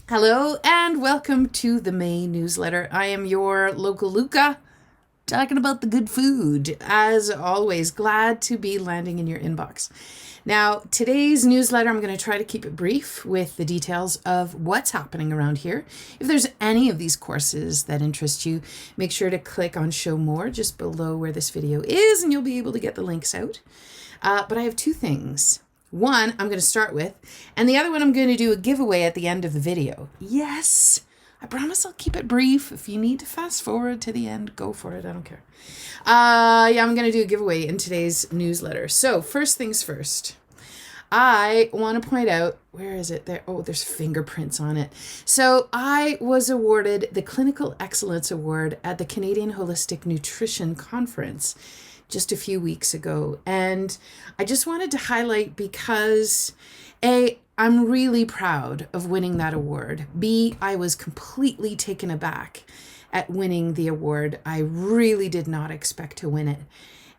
Hello and welcome to the May newsletter. I am your local Luka, talking about the good food. As always, glad to be landing in your inbox. Now, today's newsletter, I'm going to try to keep it brief with the details of what's happening around here. If there's any of these courses that interest you, make sure to click on Show More just below where this video is, and you'll be able to get the links out. But I have two things. One, I'm going to start with, and the other one, I'm going to do a giveaway at the end of the video. Yes, I promise I'll keep it brief. If you need to fast forward to the end, go for it. I don't care. I'm going to do a giveaway in today's newsletter. So first things first, I want to point out, where is it there? Oh, there's fingerprints on it. So I was awarded the Clinical Excellence Award at the Canadian Holistic Nutrition Conference just a few weeks ago. And I just wanted to highlight because A, I'm really proud of winning that award. B, I was completely taken aback at winning the award. I really did not expect to win it.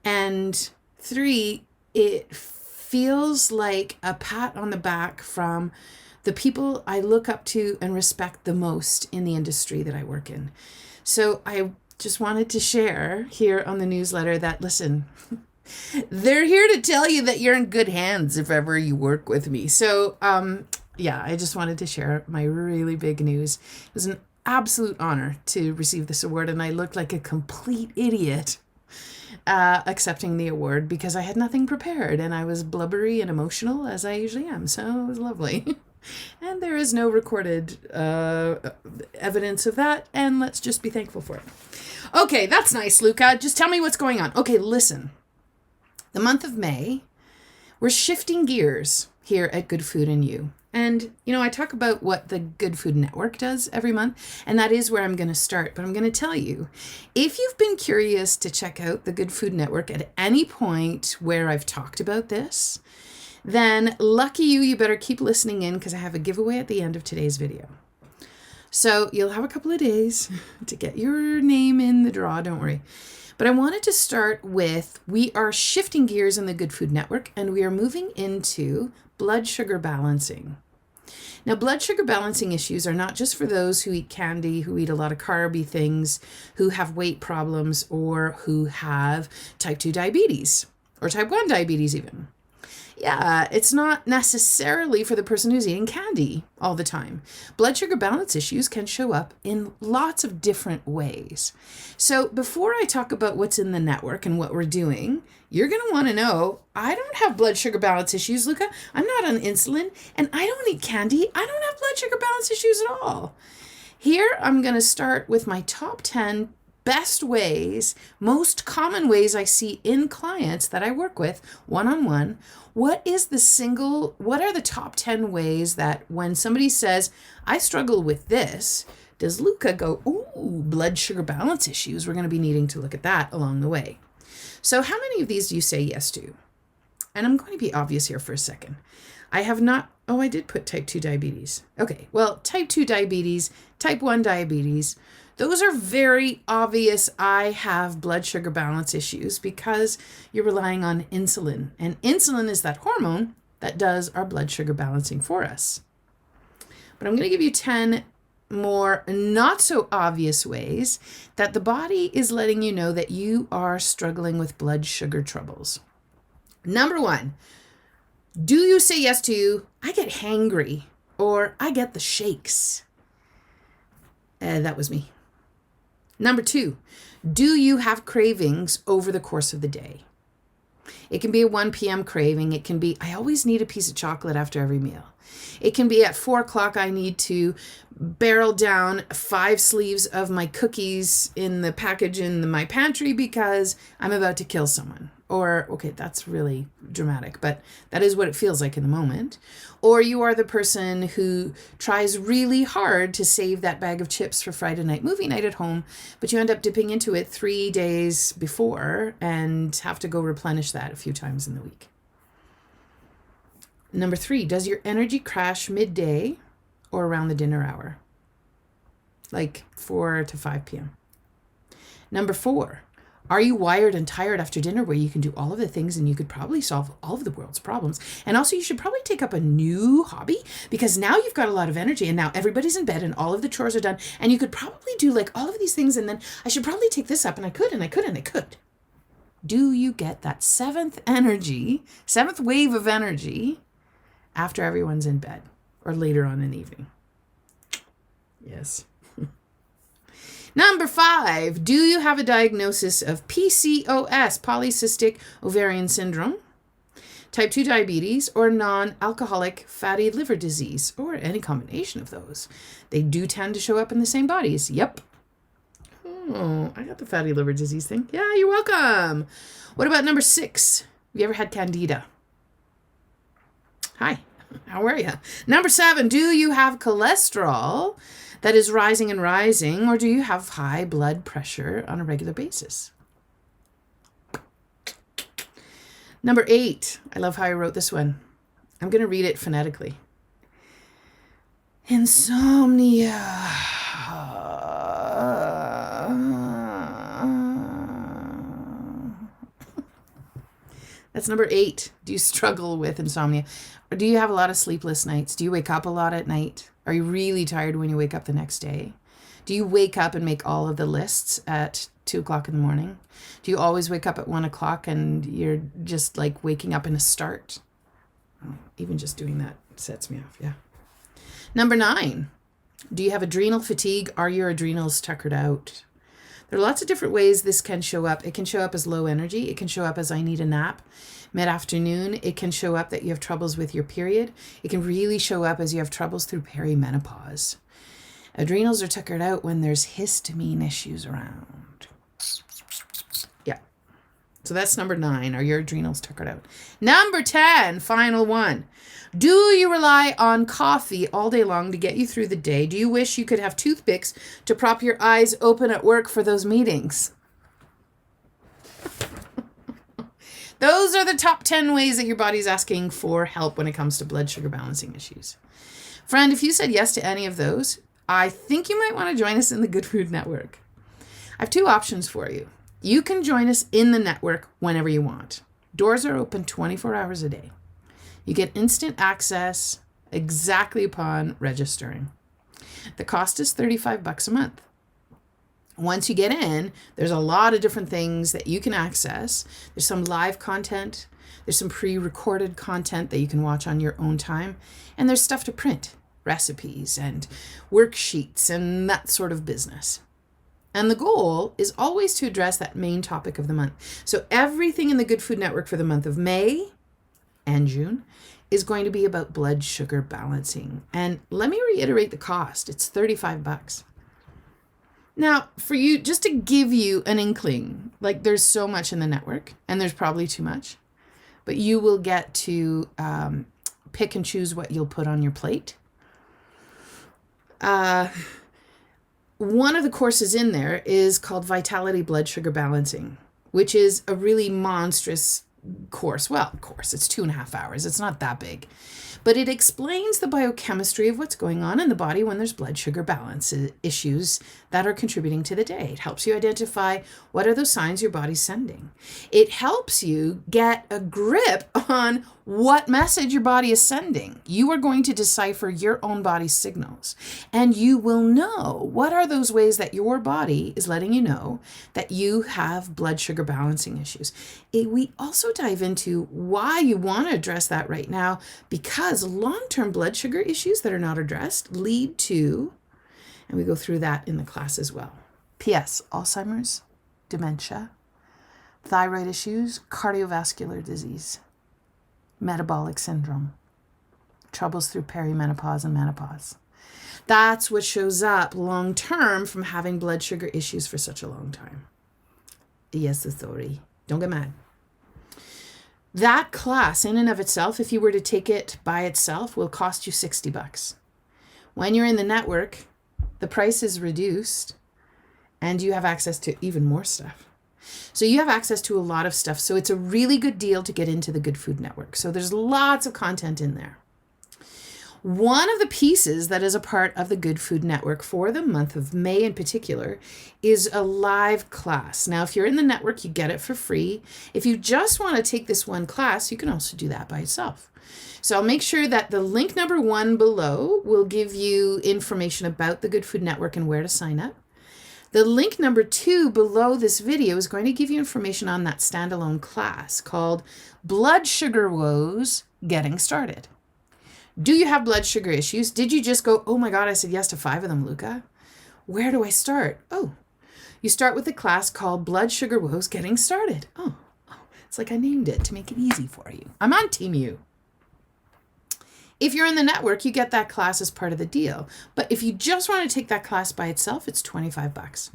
And 3, it feels like a pat on the back from the people I look up to and respect the most in the industry that I work in. So I just wanted to share here on the newsletter that, listen, they're here to tell you that you're in good hands if ever you work with me. So, I just wanted to share my really big news. It was an absolute honor to receive this award, and I looked like a complete idiot accepting the award because I had nothing prepared, and I was blubbery and emotional as I usually am. So it was lovely. And there is no recorded evidence of that, and let's just be thankful for it. Okay, that's nice, Luka. Just tell me what's going on. Okay, listen. The month of May, we're shifting gears here at Good Food and You. And, I talk about what the GoodFood Network does every month, and that is where I'm going to start. But I'm going to tell you, if you've been curious to check out the GoodFood Network at any point where I've talked about this, then lucky you better keep listening in because I have a giveaway at the end of today's video. So you'll have a couple of days to get your name in the draw, don't worry. But I wanted to start with, we are shifting gears in the Good Food Network and we are moving into blood sugar balancing. Now, blood sugar balancing issues are not just for those who eat candy, who eat a lot of carby things, who have weight problems, or who have type 2 diabetes, or type 1 diabetes even. Yeah, it's not necessarily for the person who's eating candy all the time. Blood sugar balance issues can show up in lots of different ways. So before I talk about what's in the network and what we're doing, you're going to want to know, I don't have blood sugar balance issues, Luka. I'm not on insulin, and I don't eat candy. I don't have blood sugar balance issues at all. Here, I'm going to start with my top 10 best ways, most common ways I see in clients that I work with one-on-one. What are the top 10 ways that when somebody says, I struggle with this, does Luka go, ooh, blood sugar balance issues? We're going to be needing to look at that along the way. So how many of these do you say yes to? And I'm going to be obvious here for a second. I did put type 2 diabetes. Okay, well, type 2 diabetes, type 1 diabetes, those are very obvious. I have blood sugar balance issues because you're relying on insulin. And insulin is that hormone that does our blood sugar balancing for us. But I'm going to give you 10 more not so obvious ways that the body is letting you know that you are struggling with blood sugar troubles. Number 1, do you say yes to, I get hangry, or I get the shakes? That was me. Number 2, do you have cravings over the course of the day? It can be a 1 p.m. craving. It can be, I always need a piece of chocolate after every meal. It can be at 4 o'clock, I need to barrel down 5 sleeves of my cookies in the package in my pantry because I'm about to kill someone. Or, okay, that's really dramatic, but that is what it feels like in the moment. Or you are the person who tries really hard to save that bag of chips for Friday night movie night at home, but you end up dipping into it 3 days before and have to go replenish that a few times in the week. Number 3, does your energy crash midday or around the dinner hour? Like 4 to 5 p.m. Number 4, Are you wired and tired after dinner where you can do all of the things and you could probably solve all of the world's problems? And also you should probably take up a new hobby because now you've got a lot of energy and now everybody's in bed and all of the chores are done and you could probably do like all of these things and then I should probably take this up and I could and I could and I could. Do you get that seventh wave of energy after everyone's in bed or later on in the evening? Yes. Number 5, do you have a diagnosis of PCOS, polycystic ovarian syndrome, type 2 diabetes, or non-alcoholic fatty liver disease, or any combination of those? They do tend to show up in the same bodies. Yep. Oh, I got the fatty liver disease thing. Yeah, you're welcome. What about number 6? Have you ever had candida? Hi, how are you? Number 7, do you have cholesterol that is rising and rising, or do you have high blood pressure on a regular basis? Number 8, I love how I wrote this one. I'm going to read it phonetically. Insomnia. That's number 8. Do you struggle with insomnia? Or do you have a lot of sleepless nights? Do you wake up a lot at night? Are you really tired when you wake up the next day? Do you wake up and make all of the lists at 2 o'clock in the morning? Do you always wake up at 1 o'clock and you're just like waking up in a start? Oh, even just doing that sets me off, yeah. Number 9, do you have adrenal fatigue? Are your adrenals tuckered out? There are lots of different ways this can show up. It can show up as low energy. It can show up as I need a nap mid-afternoon. It can show up that you have troubles with your period. It can really show up as you have troubles through perimenopause. Adrenals are tuckered out when there's histamine issues around. Yeah. So that's number 9. Are your adrenals tuckered out? Number 10, final one. Do you rely on coffee all day long to get you through the day? Do you wish you could have toothpicks to prop your eyes open at work for those meetings? Those are the top 10 ways that your body's asking for help when it comes to blood sugar balancing issues. Friend, if you said yes to any of those, I think you might want to join us in the GoodFood Network. I have 2 options for you. You can join us in the network whenever you want. Doors are open 24 hours a day. You get instant access exactly upon registering. The cost is $35 a month. Once you get in, there's a lot of different things that you can access. There's some live content. There's some pre-recorded content that you can watch on your own time. And there's stuff to print, recipes and worksheets and that sort of business. And the goal is always to address that main topic of the month. So everything in the GoodFood Network for the month of May and June is going to be about blood sugar balancing. And let me reiterate the cost. It's $35. Now, for you, just to give you an inkling, like there's so much in the network and there's probably too much, but you will get to pick and choose what you'll put on your plate. One of the courses in there is called Vitality Blood Sugar Balancing, which is a really monstrous course. Well, course, it's 2.5 hours. It's not that big. But it explains the biochemistry of what's going on in the body when there's blood sugar balance issues that are contributing to the day. It helps you identify what are those signs your body's sending. It helps you get a grip on what message your body is sending. You are going to decipher your own body's signals, and you will know what are those ways that your body is letting you know that you have blood sugar balancing issues. We also dive into why you want to address that right now, because long-term blood sugar issues that are not addressed lead to, and we go through that in the class as well. P.S. Alzheimer's, dementia, thyroid issues, cardiovascular disease, metabolic syndrome, troubles through perimenopause and menopause. That's what shows up long-term from having blood sugar issues for such a long time. Yes, sorry. Don't get mad. That class in and of itself, if you were to take it by itself, will cost you $60. When you're in the network, the price is reduced and you have access to even more stuff. So you have access to a lot of stuff. So it's a really good deal to get into the GoodFood Network. So there's lots of content in there. One of the pieces that is a part of the Good Food Network for the month of May in particular is a live class. Now, if you're in the network, you get it for free. If you just want to take this one class, you can also do that by itself. So I'll make sure that the link number 1 below will give you information about the Good Food Network and where to sign up. The link number 2 below this video is going to give you information on that standalone class called Blood Sugar Woes, Getting Started. Do you have blood sugar issues? Did you just go, oh my God, I said yes to 5 of them, Luka? Where do I start? Oh, you start with a class called Blood Sugar Woes, Getting Started. Oh, it's like I named it to make it easy for you. I'm on Team U. If you're in the network, you get that class as part of the deal. But if you just want to take that class by itself, it's $25.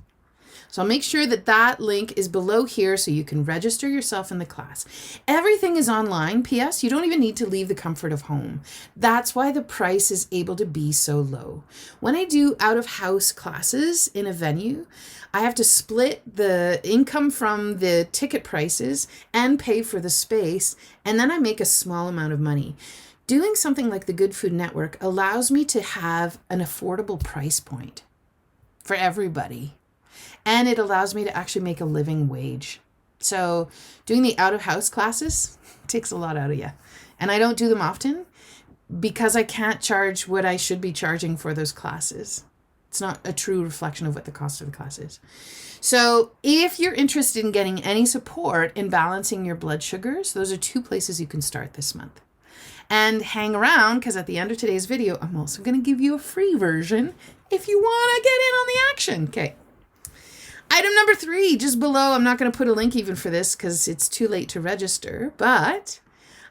So I'll make sure that that link is below here so you can register yourself in the class. Everything is online. P.S. You don't even need to leave the comfort of home. That's why the price is able to be so low. When I do out-of-house classes in a venue, I have to split the income from the ticket prices and pay for the space, and then I make a small amount of money. Doing something like the Good Food Network allows me to have an affordable price point for everybody. And it allows me to actually make a living wage. So doing the out-of-house classes takes a lot out of you. And I don't do them often because I can't charge what I should be charging for those classes. It's not a true reflection of what the cost of the class is. So if you're interested in getting any support in balancing your blood sugars, those are 2 places you can start this month. And hang around, because at the end of today's video, I'm also going to give you a free version if you want to get in on the action. Okay. Item number 3, just below. I'm not going to put a link even for this because it's too late to register, but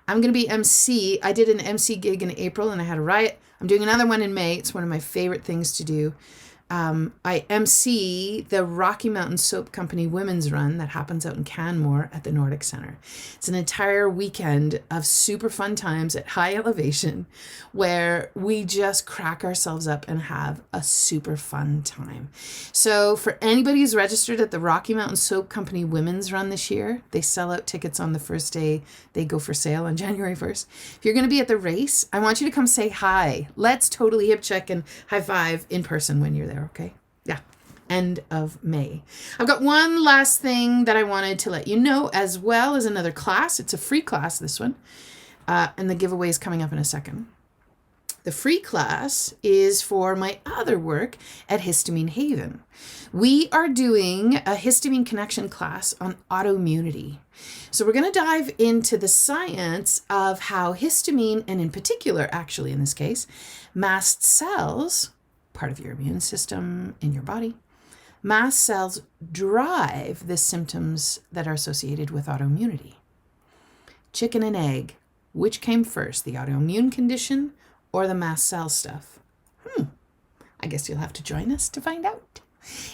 I'm going to be MC. I did an MC gig in April and I had a riot. I'm doing another one in May. It's one of my favorite things to do. I MC the Rocky Mountain Soap Company Women's Run that happens out in Canmore at the Nordic Center. It's an entire weekend of super fun times at high elevation where we just crack ourselves up and have a super fun time. So for anybody who's registered at the Rocky Mountain Soap Company Women's Run this year, they sell out tickets on the first day. They go for sale on January 1st. If you're going to be at the race, I want you to come say hi. Let's totally hip check and high five in person when you're there. Okay. Yeah. End of May. I've got one last thing that I wanted to let you know, as well as another class. It's a free class, this one. And the giveaway is coming up in a second. The free class is for my other work at Histamine Haven. We are doing a histamine connection class on autoimmunity. So we're going to dive into the science of how histamine, and in particular, actually in this case, mast cells, part of your immune system in your body, mast cells drive the symptoms that are associated with autoimmunity. Chicken and egg, which came first, the autoimmune condition or the mast cell stuff? I guess you'll have to join us to find out.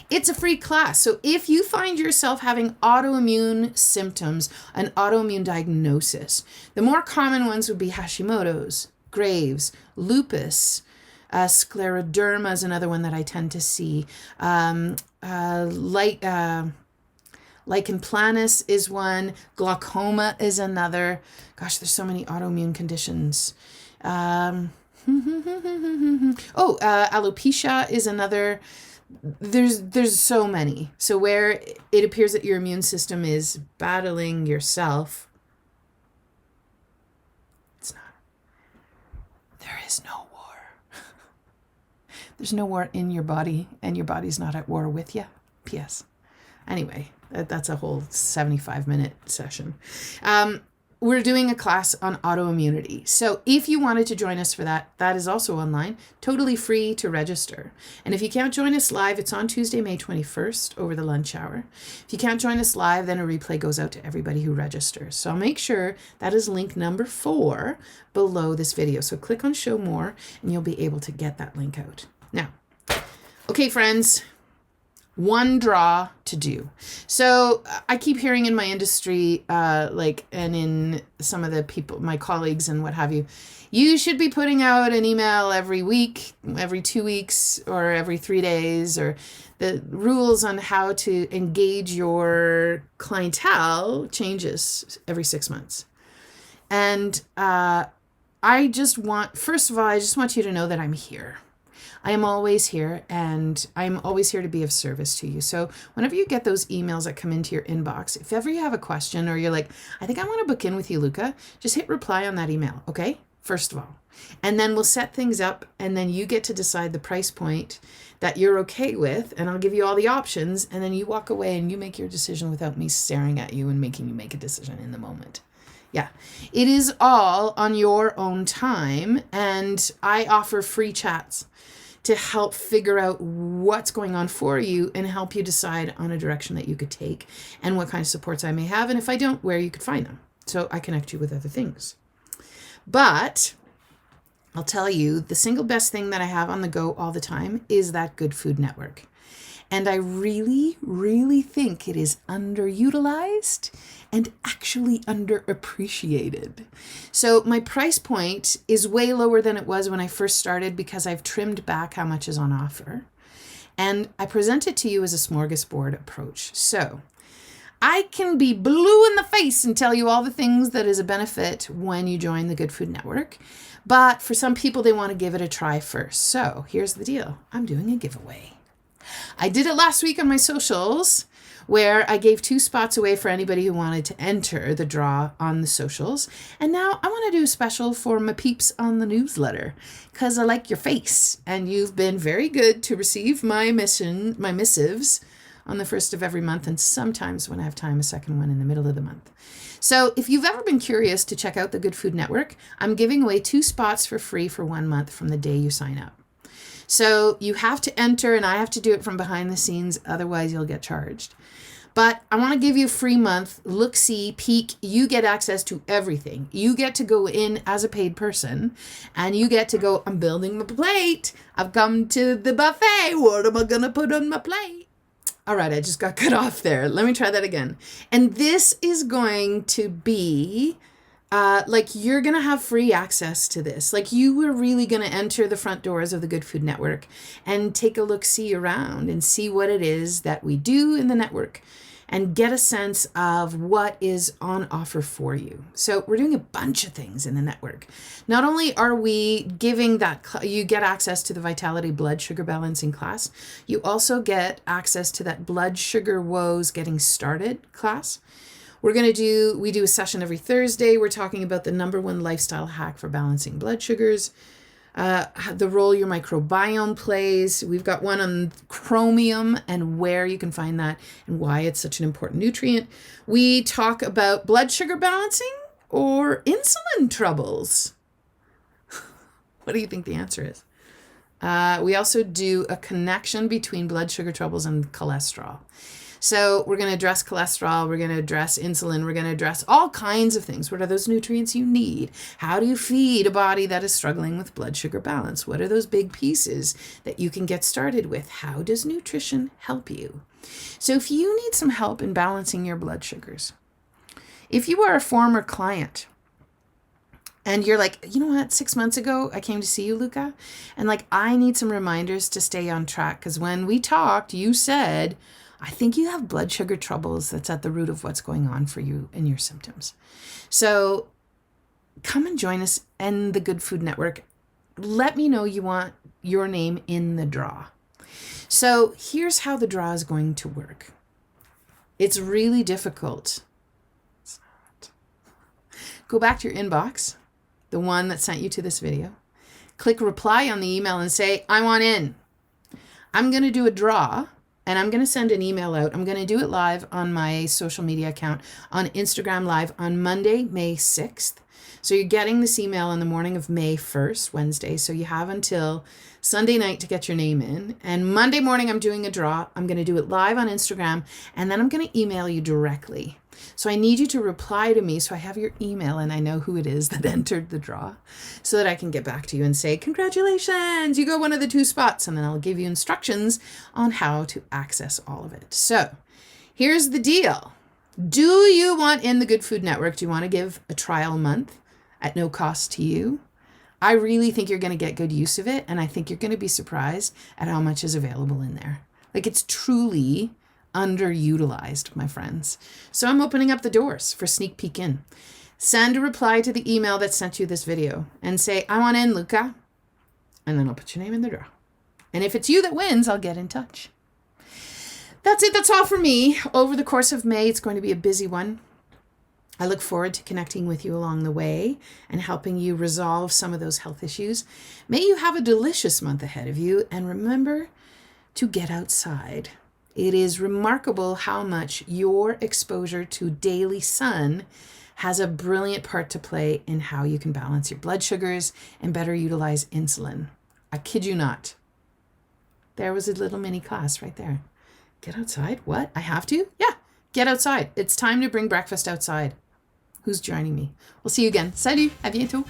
It's a free class. So if you find yourself having autoimmune symptoms, an autoimmune diagnosis, the more common ones would be Hashimoto's, Graves', lupus, scleroderma is another one that I tend to see. Lichen planus is one. Glaucoma is another. Gosh, there's so many autoimmune conditions. Alopecia is another. There's so many. So where it appears that your immune system is battling yourself, it's not. There is no war. There's no war in your body, and your body's not at war with you. P.S. Anyway, that's a whole 75-minute session. We're doing a class on autoimmunity. So if you wanted to join us for that, that is also online, totally free to register. And if you can't join us live, it's on Tuesday, May 21st over the lunch hour. If you can't join us live, then a replay goes out to everybody who registers. So I'll make sure that is link number 4 below this video. So click on show more and you'll be able to get that link out. Now, okay, friends, one draw to do. So I keep hearing in my industry, and in some of the people, my colleagues and what have you, you should be putting out an email every week, every 2 weeks, or every 3 days, or the rules on how to engage your clientele changes every 6 months. And first of all, I just want you to know that I'm here. I am always here, and I'm always here to be of service to you. So whenever you get those emails that come into your inbox, if ever you have a question or you're like, I think I want to book in with you, Luka, just hit reply on that email, okay? First of all. And then we'll set things up, and then you get to decide the price point that you're okay with, and I'll give you all the options, and then you walk away and you make your decision without me staring at you and making you make a decision in the moment. Yeah, it is all on your own time, and I offer free chats to help figure out what's going on for you and help you decide on a direction that you could take and what kind of supports I may have, and if I don't, where you could find them. So I connect you with other things. But I'll tell you, the single best thing that I have on the go all the time is that GoodFood Network. And I really, really think it is underutilized and actually underappreciated. So my price point is way lower than it was when I first started because I've trimmed back how much is on offer. And I present it to you as a smorgasbord approach. So I can be blue in the face and tell you all the things that is a benefit when you join the GoodFood Network. But for some people, they want to give it a try first. So here's the deal. I'm doing a giveaway. I did it last week on my socials where I gave 2 spots away for anybody who wanted to enter the draw on the socials. And now I want to do a special for my peeps on the newsletter because I like your face and you've been very good to receive my missives on the first of every month, and sometimes when I have time, a second one in the middle of the month. So if you've ever been curious to check out the GoodFood Network, I'm giving away 2 spots for free for 1 month from the day you sign up. So you have to enter, and I have to do it from behind the scenes, otherwise you'll get charged. But I want to give you a free month, look, see, peek. You get access to everything. You get to go in as a paid person, and you get to go, I'm building my plate. I've come to the buffet. What am I going to put on my plate? All right, I just got cut off there. Let me try that again. And this is going to be you're going to have free access to this. Like you are really going to enter the front doors of the GoodFood Network and take a look, see around and see what it is that we do in the network and get a sense of what is on offer for you. So we're doing a bunch of things in the network. Not only are we giving that, you get access to the Vitality blood sugar balancing class, you also get access to that blood sugar woes getting started class. We do a session every Thursday. We're talking about the #1 lifestyle hack for balancing blood sugars, the role your microbiome plays. We've got one on chromium and where you can find that and why it's such an important nutrient. We talk about blood sugar balancing or insulin troubles. What do you think the answer is? We also do a connection between blood sugar troubles and cholesterol. So we're going to address cholesterol, we're going to address insulin, we're going to address all kinds of things. What are those nutrients you need? How do you feed a body that is struggling with blood sugar balance? What are those big pieces that you can get started with? How does nutrition help you? So if you need some help in balancing your blood sugars, if you are a former client and you're like, you know what, 6 months ago, I came to see you, Luka, and I need some reminders to stay on track because when we talked, you said, I think you have blood sugar troubles that's at the root of what's going on for you and your symptoms. So come and join us in the GoodFood Network. Let me know you want your name in the draw. So here's how the draw is going to work. It's really difficult. It's not. Go back to your inbox, the one that sent you to this video. Click reply on the email and say, I want in. I'm going to do a draw. And I'm going to send an email out. I'm going to do it live on my social media account on Instagram Live on Monday, May 6th. So you're getting this email on the morning of May 1st, Wednesday. So you have until Sunday night to get your name in. And Monday morning, I'm doing a draw. I'm going to do it live on Instagram. And then I'm going to email you directly. So I need you to reply to me so I have your email and I know who it is that entered the draw so that I can get back to you and say, congratulations, you got one of the 2 spots. And then I'll give you instructions on how to access all of it. So here's the deal. Do you want in the GoodFood Network? Do you want to give a trial month at no cost to you? I really think you're going to get good use of it. And I think you're going to be surprised at how much is available in there. It's truly underutilized, my friends. So I'm opening up the doors for sneak peek in. send a reply to the email that sent you this video and say, I want in, Luka. And then I'll put your name in the draw. And if it's you that wins, I'll get in touch. That's it. That's all for me. Over the course of May, it's going to be a busy one. I look forward to connecting with you along the way and helping you resolve some of those health issues. May you have a delicious month ahead of you. And remember to get outside. It is remarkable how much your exposure to daily sun has a brilliant part to play in how you can balance your blood sugars and better utilize insulin. I kid you not. There was a little mini class right there. Get outside? What? I have to? Yeah, get outside. It's time to bring breakfast outside. Who's joining me? We'll see you again. Salut, à bientôt.